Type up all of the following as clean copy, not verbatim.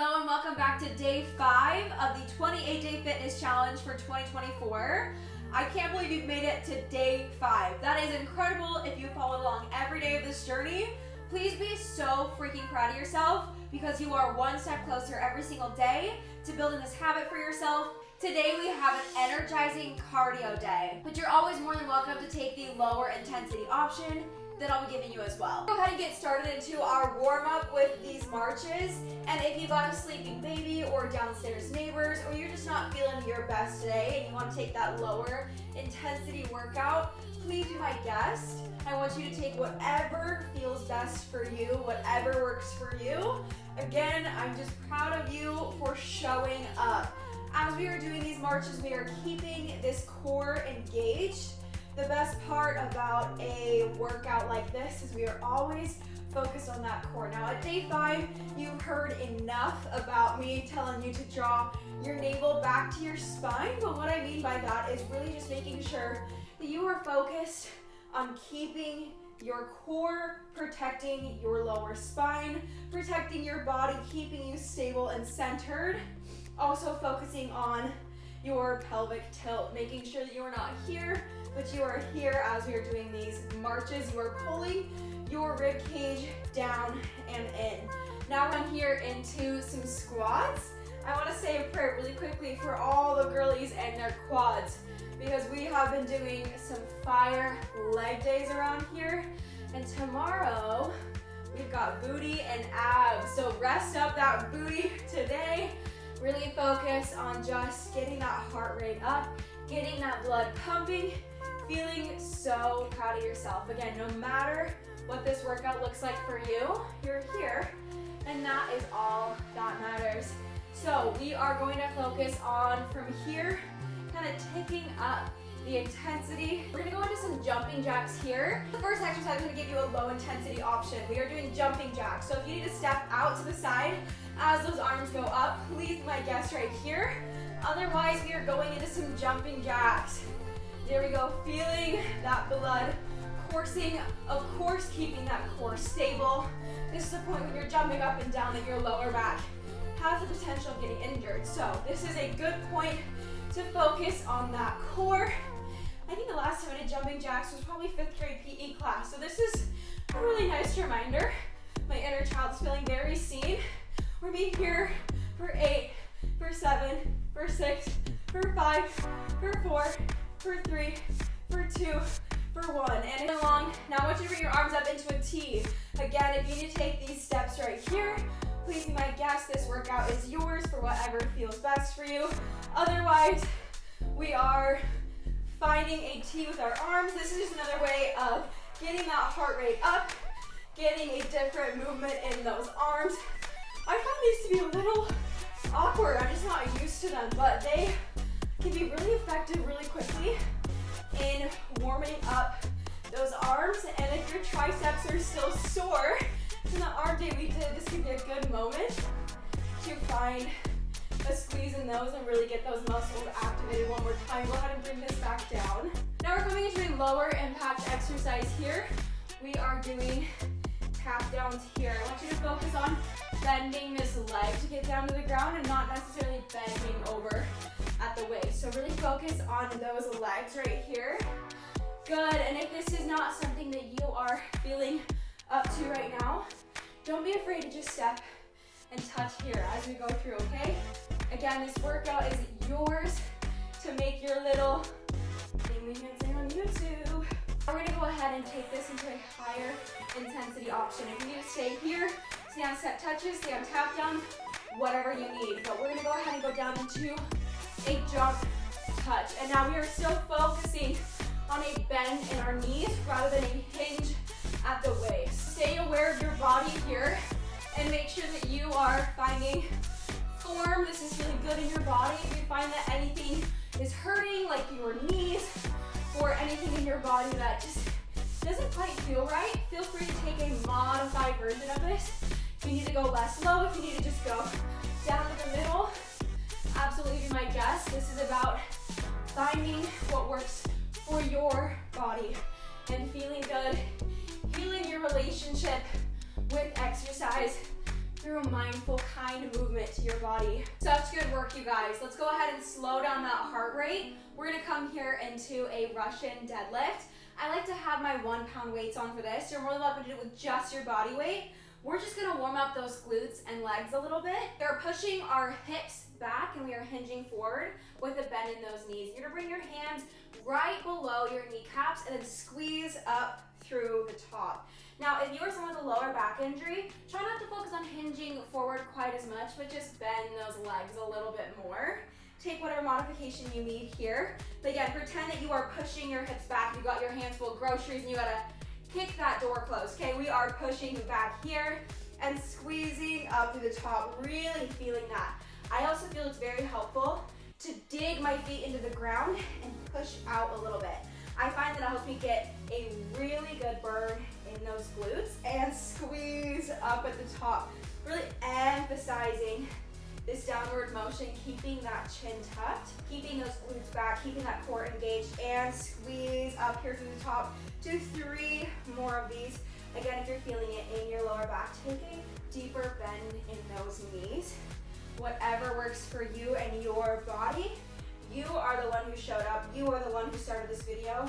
Hello and welcome back to day 5 of the 28-day fitness challenge for 2024. I can't believe you've made it to day 5. That is incredible. If you followed along every day of this journey, please be so freaking proud of yourself because you are one step closer every single day to building this habit for yourself. Today we have an energizing cardio day, but you're always more than welcome to take the lower intensity option that I'll be giving you as well. Go ahead and get started into our warm-up with these marches. And if you've got a sleeping baby or downstairs neighbors, or you're just not feeling your best today and you want to take that lower intensity workout, please be my guest. I want you to take whatever feels best for you, whatever works for you. Again, I'm just proud of you for showing up. As we are doing these marches, we are keeping this core engaged. The best part about a workout like this is we are always focused on that core. Now at day 5, you've heard enough about me telling you to draw your navel back to your spine, but what I mean by that is really just making sure that you are focused on keeping your core, protecting your lower spine, protecting your body, keeping you stable and centered. Also focusing on your pelvic tilt, making sure that you are not here, but you are here as we are doing these marches. You are pulling your rib cage down and in. Now I'm here into some squats. I want to say a prayer really quickly for all the girlies and their quads because we have been doing some fire leg days around here, and tomorrow we've got booty and abs. So rest up that booty today. Really focus on just getting that heart rate up, getting that blood pumping, feeling so proud of yourself. Again, no matter what this workout looks like for you, you're here, and that is all that matters. So we are going to focus on, from here, kind of taking up the intensity. We're gonna go into some jumping jacks here. The first exercise, I'm gonna give you a low intensity option. We are doing jumping jacks. So if you need to step out to the side as those arms go up, please be my guest right here. Otherwise, we are going into some jumping jacks. There we go, feeling that blood coursing, of course keeping that core stable. This is the point when you're jumping up and down that your lower back has the potential of getting injured. So this is a good point to focus on that core. I think the last time I did jumping jacks was probably 5th grade PE class. So this is a really nice reminder. My inner child is feeling very seen. We're being here for 8, for 7, for 6, for 5, for 4, for 3, for 2, for 1. And along. Now I want you to bring your arms up into a T. Again, if you need to take these steps right here, please be my guest. This workout is yours for whatever feels best for you. Otherwise, we are finding a T with our arms. This is just another way of getting that heart rate up, getting a different movement in those arms. I find these to be a little awkward. I'm just not used to them, but they can be really effective really quickly in warming up those arms. And if your triceps are still sore from the arm day we did, this could be a good moment to find a squeeze in those and really get those muscles activated one more time. Go ahead and bring this back down. Now we're coming into a lower impact exercise here. We are doing tap downs here. I want you to focus on bending this leg to get down to the ground and not necessarily bending over at the waist. So really focus on those legs right here. Good, and if this is not something that you are feeling up to right now, don't be afraid to just step and touch here as we go through, okay? Again, this workout is yours to make your little thing we can sing on YouTube. We're gonna go ahead and take this into a higher intensity option. If you need to stay here, stay on step touches, stay on tap down, whatever you need. But we're gonna go ahead and go down into a jump touch. And now we are still focusing on a bend in our knees rather than a hinge at the waist. Stay aware of your body here and make sure that you are finding form. This is really good in your body. If you find that anything is hurting, like your knees, or anything in your body that just doesn't quite feel right, feel free to take a modified version of this. If you need to go less low, if you need to just go down to the middle, absolutely be my guest. This is about finding what works for your body and feeling good, healing your relationship with exercise through a mindful, kind movement to your body. Such good work, you guys. Let's go ahead and slow down that heart rate. We're gonna come here into a Russian deadlift. I like to have my 1 pound weights on for this. You're more than welcome to do it with just your body weight. We're just gonna warm up those glutes and legs a little bit. We're pushing our hips back and we are hinging forward with a bend in those knees. You're gonna bring your hands right below your kneecaps and then squeeze up through the top. Now, if you are someone with a lower back injury, try not to focus on hinging forward quite as much, but just bend those legs a little bit more. Take whatever modification you need here. But again, pretend that you are pushing your hips back. You got your hands full of groceries and you gotta kick that door closed, okay? We are pushing back here and squeezing up to the top, really feeling that. I also feel it's very helpful to dig my feet into the ground and push out a little bit. I find that it helps me get a really good burn in those glutes and squeeze up at the top, really emphasizing this downward motion, keeping that chin tucked, keeping those glutes back, keeping that core engaged, and squeeze up here through the top. Do 3 more of these. Again, if you're feeling it in your lower back, take a deeper bend in those knees. Whatever works for you and your body. You are the one who showed up. You are the one who started this video.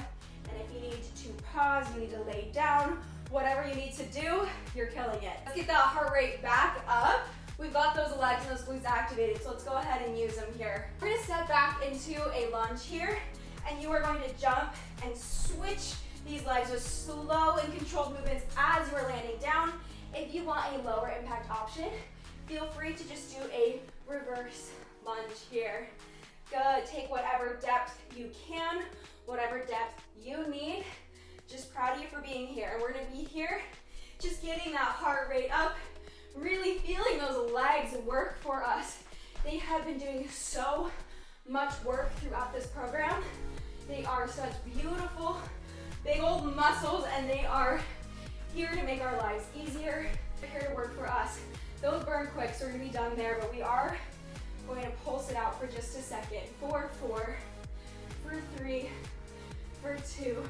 And if you need to pause, you need to lay down, whatever you need to do, you're killing it. Let's get that heart rate back up. We've got those legs and those glutes activated, so let's go ahead and use them here. We're gonna step back into a lunge here, and you are going to jump and switch these legs with slow and controlled movements as you are landing down. If you want a lower impact option, feel free to just do a reverse lunge here. Good, take whatever depth you can, whatever depth you need. Just proud of you for being here. And we're gonna be here, just getting that heart rate up, really feeling those legs work for us. They have been doing so much work throughout this program. They are such beautiful, big old muscles, and they are here to make our lives easier. They're here to work for us. Those burn quick, so we're gonna be done there, but we are going to pulse it out for just a second. For 4, for 3, for 2,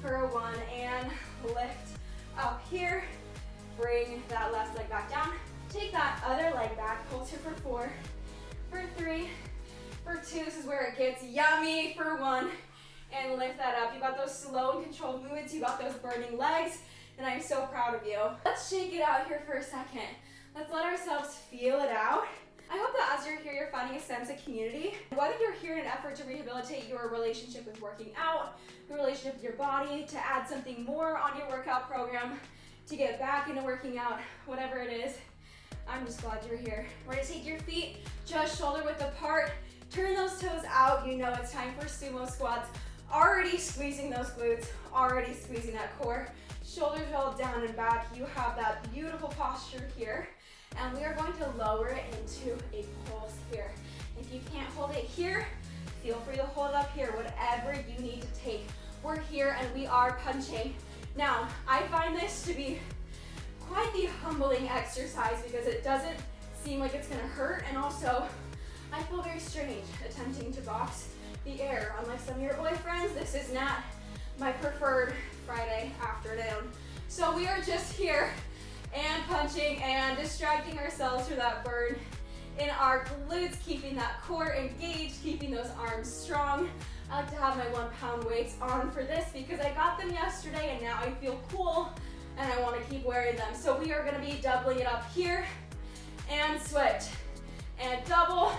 for 1, and lift up here. Bring that left leg back down. Take that other leg back, pulse here for 4, for 3, for 2, this is where it gets yummy, for 1, and lift that up. You got those slow and controlled movements, you got those burning legs, and I'm so proud of you. Let's shake it out here for a second. Let's let ourselves feel it out. I hope that as you're here, you're finding a sense of community. Whether you're here in an effort to rehabilitate your relationship with working out, your relationship with your body, to add something more on your workout program, to get back into working out, whatever it is, I'm just glad you're here. We're gonna take your feet just shoulder width apart, turn those toes out. You know it's time for sumo squats. Already squeezing those glutes, already squeezing that core. Shoulders rolled down and back. You have that beautiful posture here. And we are going to lower it into a pulse here. If you can't hold it here, feel free to hold it up here, whatever you need to take. We're here and we are punching. Now, I find this to be quite the humbling exercise because it doesn't seem like it's gonna hurt, and also I feel very strange attempting to box the air. Unlike some of your boyfriends, this is not my preferred Friday afternoon. So we are just here and punching and distracting ourselves through that burn in our glutes, keeping that core engaged, keeping those arms strong. I like to have my 1 pound weights on for this because I got them yesterday and now I feel cool and I want to keep wearing them. So we are going to be doubling it up here and switch and double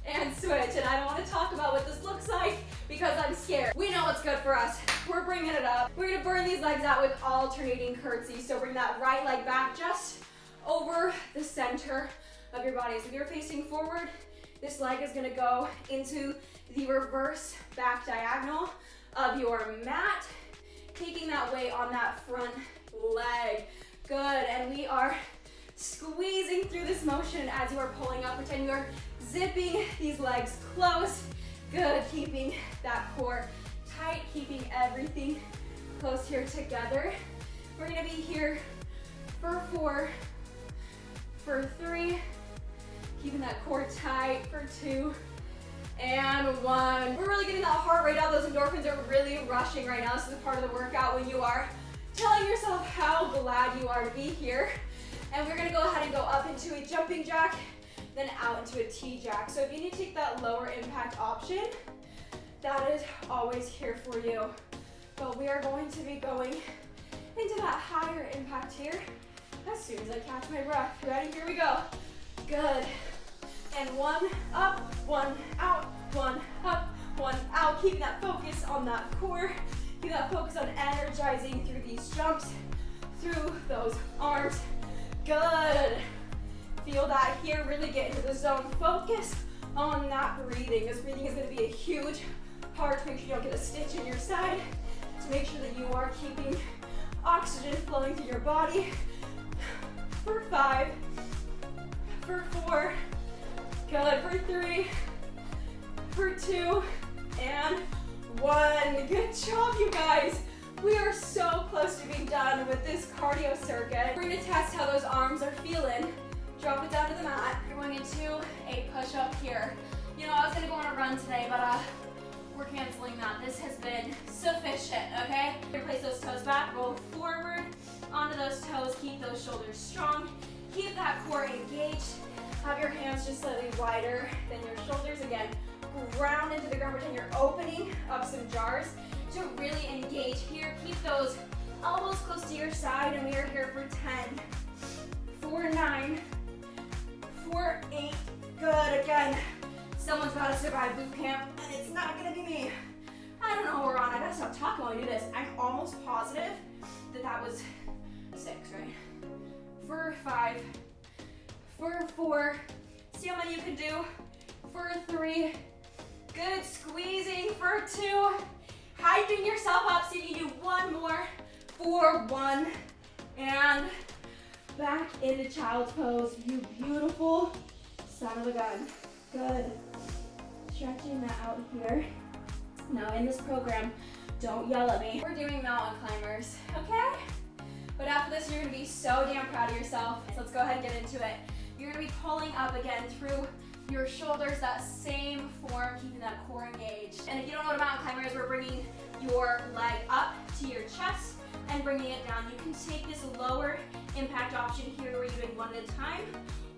and switch. And I don't want to talk about what this looks like because I'm scared. We know what's good for us. We're bringing it up. We're gonna burn these legs out with alternating curtsy. So bring that right leg back just over the center of your body. So if you're facing forward, this leg is gonna go into the reverse back diagonal of your mat, taking that weight on that front leg. Good, and we are squeezing through this motion as you are pulling up. Pretend you are zipping these legs close. Good, keeping that core tight, keeping everything close here together. We're gonna be here for 4, for 3, keeping that core tight, for 2, and 1. We're really getting that heart rate up. Those endorphins are really rushing right now. This is a part of the workout when you are telling yourself how glad you are to be here. And we're gonna go ahead and go up into a jumping jack then out into a T-jack. So if you need to take that lower impact option, that is always here for you. But we are going to be going into that higher impact here as soon as I catch my breath. Ready? Here we go. Good. And one up, one out, one up, one out. Keep that focus on that core. Keep that focus on energizing through these jumps, through those arms. Good. Feel that here. Really get into the zone. Focus on that breathing. This breathing is going to be a huge part to make sure you don't get a stitch in your side, to make sure that you are keeping oxygen flowing through your body. For 5, for 4, good, for 3, for 2, and 1. Good job, you guys. We are so close to being done with this cardio circuit. We're gonna test how those arms are feeling. Drop it down to the mat. You're going into a push-up here. You know, I was gonna go on a run today, but we're canceling that. This has been sufficient, okay? Place those toes back, roll forward onto those toes, keep those shoulders strong, keep that core engaged. Have your hands just slightly wider than your shoulders. Again, ground into the ground, pretend you're opening up some jars to really engage here. Keep those elbows close to your side, and we are here for 10, for 9, for 8, good. Again, someone's got to survive boot camp, and it's not gonna be me. I don't know what we're on. I gotta stop talking while I do this. I'm almost positive that that was 6, right? For 5, for 4, see how many you can do, for 3, good, squeezing, for 2, hyping yourself up, so you can do 1 more, for 1, and back into child's pose, you beautiful son of a gun. Good. Stretching that out here. Now in this program, don't yell at me. We're doing mountain climbers, okay? But after this, you're gonna be so damn proud of yourself. So let's go ahead and get into it. You're gonna be pulling up again through your shoulders, that same form, keeping that core engaged. And if you don't know what a mountain climber is, we're bringing your leg up to your chest and bringing it down. You can take this lower impact option here where you're doing 1 at a time,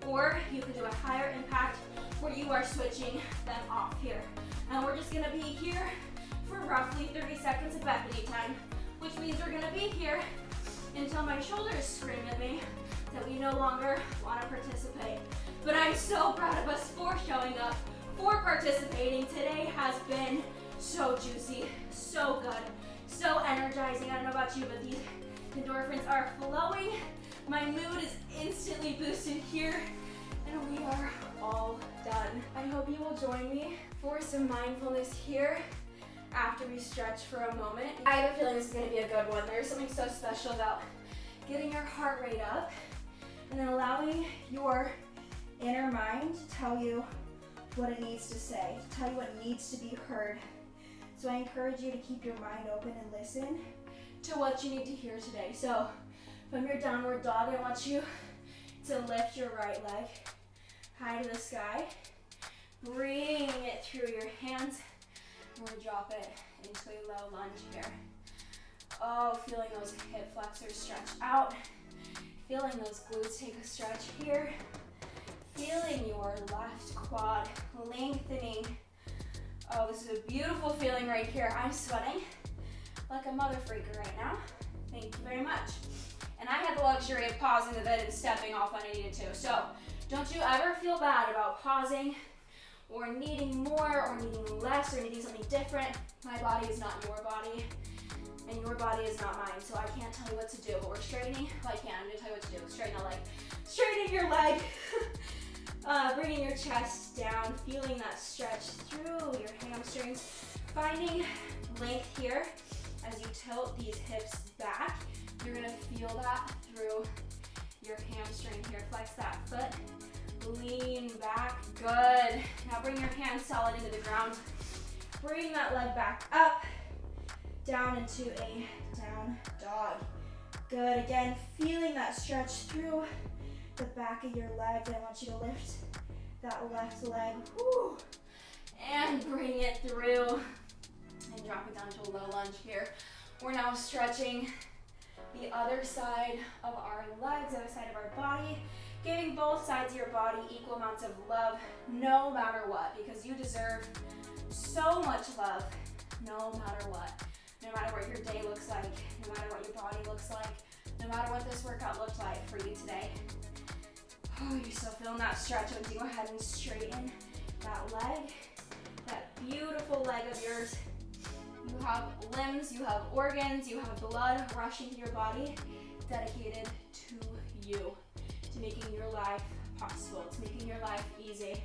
or you can do a higher impact where you are switching them off here. And we're just gonna be here for roughly 30 seconds of Bethany time, which means we're gonna be here until my shoulders scream at me that we no longer wanna participate. But I'm so proud of us for showing up, for participating. Today has been so juicy, so good, so energizing. I don't know about you, but these endorphins are flowing. My mood is instantly boosted here, and we are all done. I hope you will join me for some mindfulness here after we stretch for a moment. I have a feeling this is going to be a good one. There's something so special about getting your heart rate up and then allowing your inner mind to tell you what it needs to say, to tell you what needs to be heard. So I encourage you to keep your mind open and listen to what you need to hear today. So from your downward dog, I want you to lift your right leg high to the sky. Bring it through your hands. We'll drop it into a low lunge here. Oh, feeling those hip flexors stretch out. Feeling those glutes take a stretch here. Feeling your left quad lengthening. Oh, this is a beautiful feeling right here. I'm sweating like a mother freaker right now. Thank you very much. And I had the luxury of pausing the vid and stepping off when I needed to. So don't you ever feel bad about pausing or needing more or needing less or needing something different. My body is not your body and your body is not mine. So I can't tell you what to do, but we're straightening. Well, I can, I'm gonna tell you what to do. Straighten the leg. Straightening your leg. Bringing your chest down, feeling that stretch through your hamstrings. Finding length here as you tilt these hips back. You're gonna feel that through your hamstring here. Flex that foot, lean back, good. Now bring your hands solid into the ground. Bring that leg back up, down into a down dog. Good, again, feeling that stretch through the back of your legs. I want you to lift that left leg, woo, and bring it through, and drop it down to a low lunge here. We're now stretching the other side of our legs, the other side of our body. Giving both sides of your body equal amounts of love, no matter what, because you deserve so much love, no matter what. No matter what your day looks like, no matter what your body looks like, no matter what this workout looked like for you today. Oh, you're still feeling that stretch. I'm gonna go ahead and straighten that leg, that beautiful leg of yours. You have limbs, you have organs, you have blood rushing to your body, dedicated to you, to making your life possible, to making your life easy.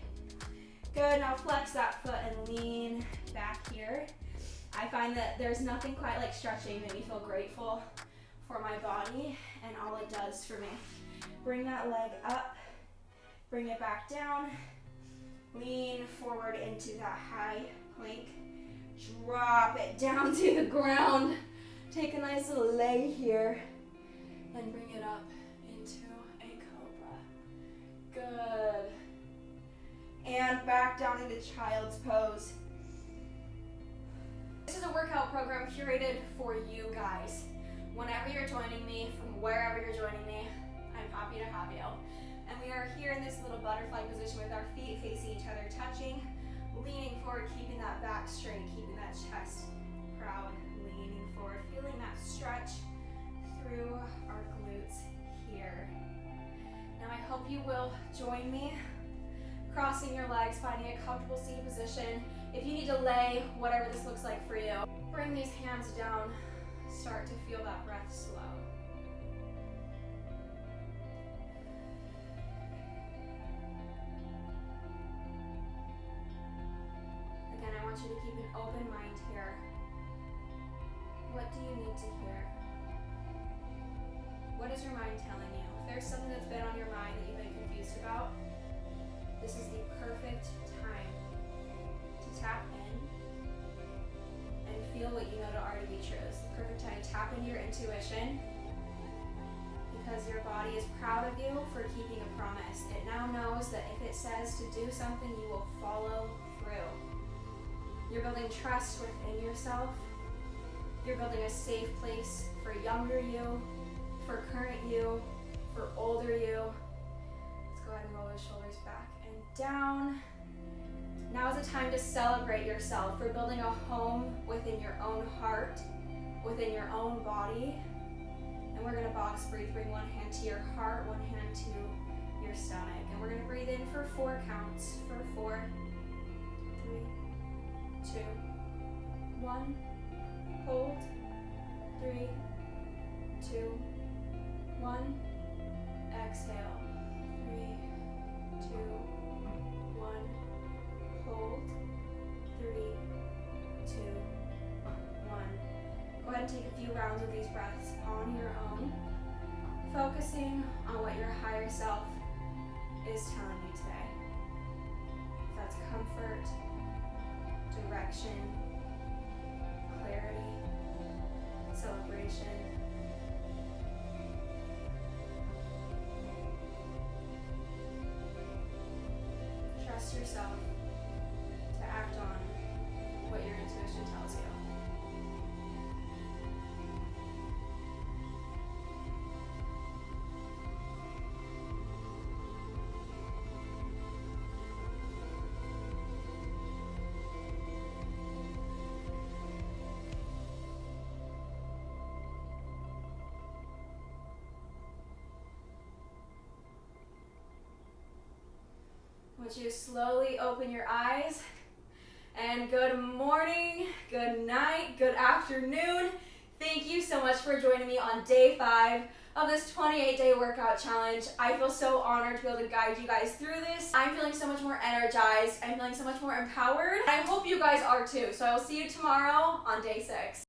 Good, now flex that foot and lean back here. I find that there's nothing quite like stretching that me feel grateful for my body and all it does for me. Bring that leg up, bring it back down, lean forward into that high plank, drop it down to the ground, take a nice little lay here, and bring it up into a cobra. Good. And back down into child's pose. This is a workout program curated for you guys. Whenever you're joining me, from wherever you're joining me, I'm happy to have you. And we are here in this little butterfly position with our feet facing each other, touching, leaning forward, keeping that back straight, keeping that chest proud, leaning forward, feeling that stretch through our glutes here. Now I hope you will join me, crossing your legs, finding a comfortable seated position. If you need to lay, whatever this looks like for you, bring these hands down, start to feel that breath slow. Again, I want you to keep an open mind here. What do you need to hear? What is your mind telling you? If there's something that's been on your mind that you've been confused about, this is the perfect time to tap in and feel what you know to already be true. It's the perfect time to tap into your intuition because your body is proud of you for keeping a promise. It now knows that if it says to do something, you will follow through. You're building trust within yourself. You're building a safe place for younger you, for current you, for older you. Let's go ahead and roll those shoulders back and down. Now is the time to celebrate yourself for building a home within your own heart, within your own body. And we're gonna box breathe. Bring one hand to your heart, one hand to your stomach. And we're gonna breathe in for 4 counts. For 4, 3, 2, 1. Hold. 3, 2, 1. Exhale. 3, 2, 1. Hold. 3, 2, 1. Go ahead and take a few rounds of these breaths on your own, focusing on what your higher self is telling you today. If that's comfort, direction, clarity, celebration. Trust yourself to act on what your intuition tells you. I want you to slowly open your eyes, and good morning, good night, good afternoon. Thank you so much for joining me on day 5 of this 28-day workout challenge. I feel so honored to be able to guide you guys through this. I'm feeling so much more energized. I'm feeling so much more empowered. I hope you guys are too. So I will see you tomorrow on day 6.